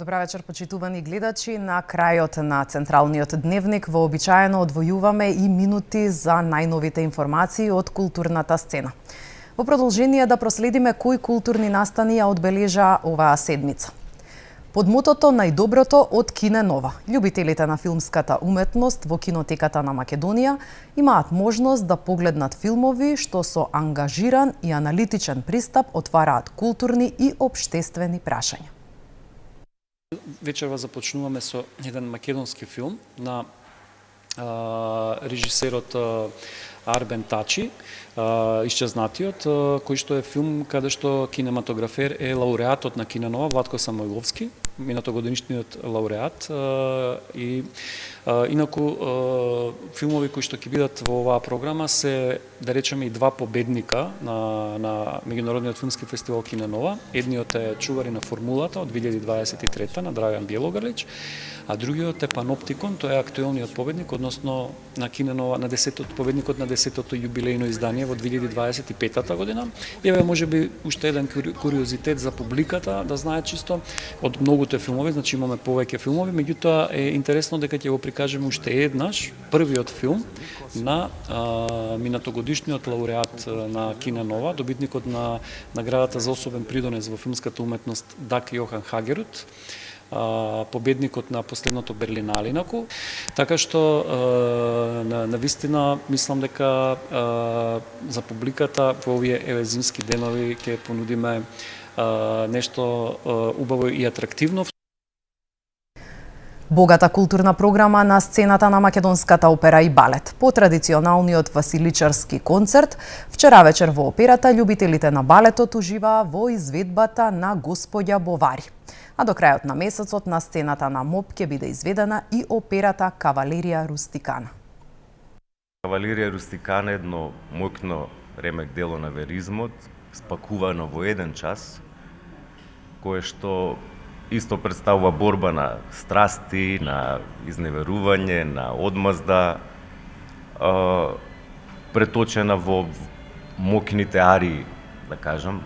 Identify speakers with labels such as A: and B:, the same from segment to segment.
A: Добра вечер, почитувани гледачи. На крајот на Централниот дневник вообичаено одвојуваме и минути за најновите информации од културната сцена. Во продолжение да проследиме кои културни настани ја одбележа оваа седмица. Под мотото најдоброто од Кине Нова, љубителите на филмската уметност во кинотеката на Македонија имаат можност да погледнат филмови што со ангажиран и аналитичен пристап отвараат културни и општествени прашања.
B: Вечерва започнуваме со еден македонски филм на режисерот Арбен Тачи, Исчезнатиот, кој што е филм каде што кинематографер е лауреатот на Кине Нова, Владко Самойловски, минатогодишниот лауреат. И инаку филмови кои што ќе бидат во оваа програма се, да речеме, и два победника на меѓународниот филмски фестивал Кине Нова. Едниот е Чувари на формулата од 2023 на Драган Бјелогрлич, а другиот е Паноптикон, тој е актуелниот победник, односно на Кине Нова, на 10-тот победникот на 10-тото јубилејно издание во 2025 година. Еве можеби уште еден куриозитет за публиката, да знае чисто од многуте филмови, значи имаме повеќе филмови, меѓутоа е интересно дека ќе го прикажеме уште еднаш првиот филм на минатогодишниот лауреат на Кине Нова, добитникот на наградата за особен придонес во филмската уметност Даг Јохан Хагерут, победникот на последното Берлинале инаку. Така што на вистина мислам дека за публиката во овие зимски денови ќе понудиме нешто убаво и атрактивно.
A: Богата културна програма на сцената на македонската опера и балет. По традиционалниот василичарски концерт, вчера вечер во операта љубителите на балетот уживаа во изведбата на Господја Бовари. А до крајот на месецот на сцената на МОП ќе биде изведена и операта Кавалерија Рустикана.
C: Кавалерија Рустикана е едно моќно ремек дело на веризмот, спакувано во еден час, кое што исто представува борба на страсти, на изневерување, на одмазда, преточена во моќните арии, да кажам,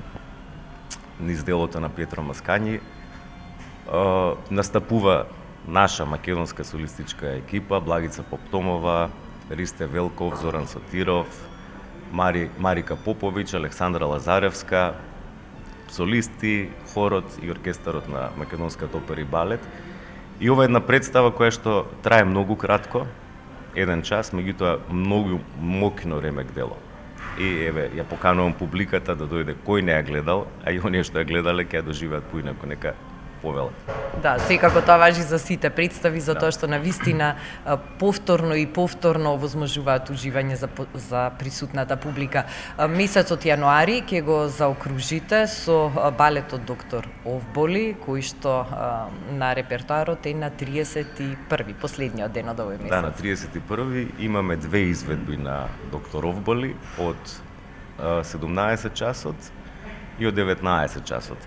C: низ делото на Петро Маскањи. Настапува наша македонска солистичка екипа, Благица Поптомова, Ристе Велков, Зоран Сотиров, Марика Поповиќ, Александра Лазаревска, солисти, хорот и оркестарот на македонската опера и балет. И ова е една представа која што трае многу кратко, еден час, меѓутоа многу моќно ремек дело. И еве, ја поканувам публиката да дојде кој не ја гледал, а и оние што ја гледале ќе ја доживеат поинаку, нека повелат.
D: Да, секако тоа важи за сите представи, за тоа што навистина повторно и повторно овозможуваат уживање за присутната публика. Месецот јануари ќе го заокружите со балетот Доктор Овболи, кој што на репертоарот е на 31-ви, последниот ден од овој месец.
C: Да, на 31-ви имаме две изведби на Доктор Овболи од 17 часот и од 19 часот.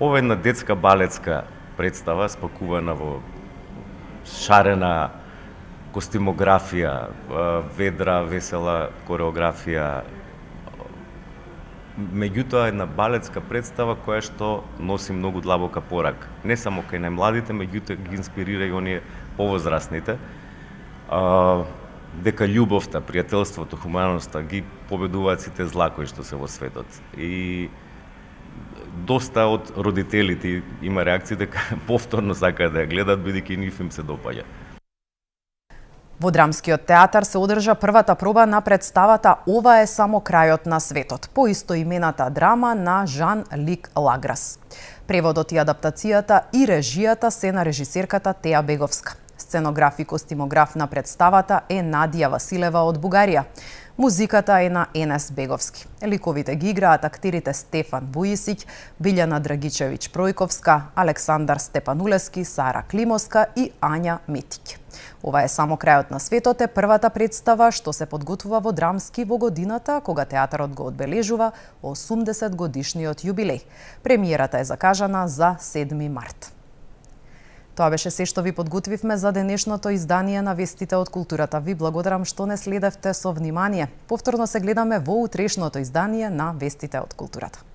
C: Ова е една детска балетска представа, спакувана во шарена костимографија, ведра, весела кореографија. Меѓутоа една балетска представа која што носи многу длабока порака. Не само кај најмладите, меѓутоа ги инспирира и оние повозрастните. Дека љубовта, пријателството, хуманоста ги победуваат сите зла кои што се во светот. И доста од родителите има реакции дека повторно сакаат да ја гледат, бидејќи нив им се допаѓа.
A: Во Драмскиот театар се одржа првата проба на представата "Ова е само крајот на светот", по истоимената драма на Жан-Лик Лаграс. Преводот и адаптацијата и режијата се на режисерката Теја Беговска. Сценограф и костимограф на представата е Надија Василева од Бугарија. Музиката е на Енес Беговски. Ликовите ги играат актерите Стефан Вујисиќ, Билјана Драгичевиќ Пројковска, Александар Степанулески, Сара Климовска и Ања Метиќ. Ова е само крајот на светот е првата представа што се подготвува во Драмски во годината кога театарот го одбележува 80 годишниот јубилеј. Премиерата е закажана за 7 март. Тоа беше се што ви подготвивме за денешното издание на Вестите од културата. Ви благодарам што не следевте со внимание. Повторно се гледаме во утрешното издание на Вестите од културата.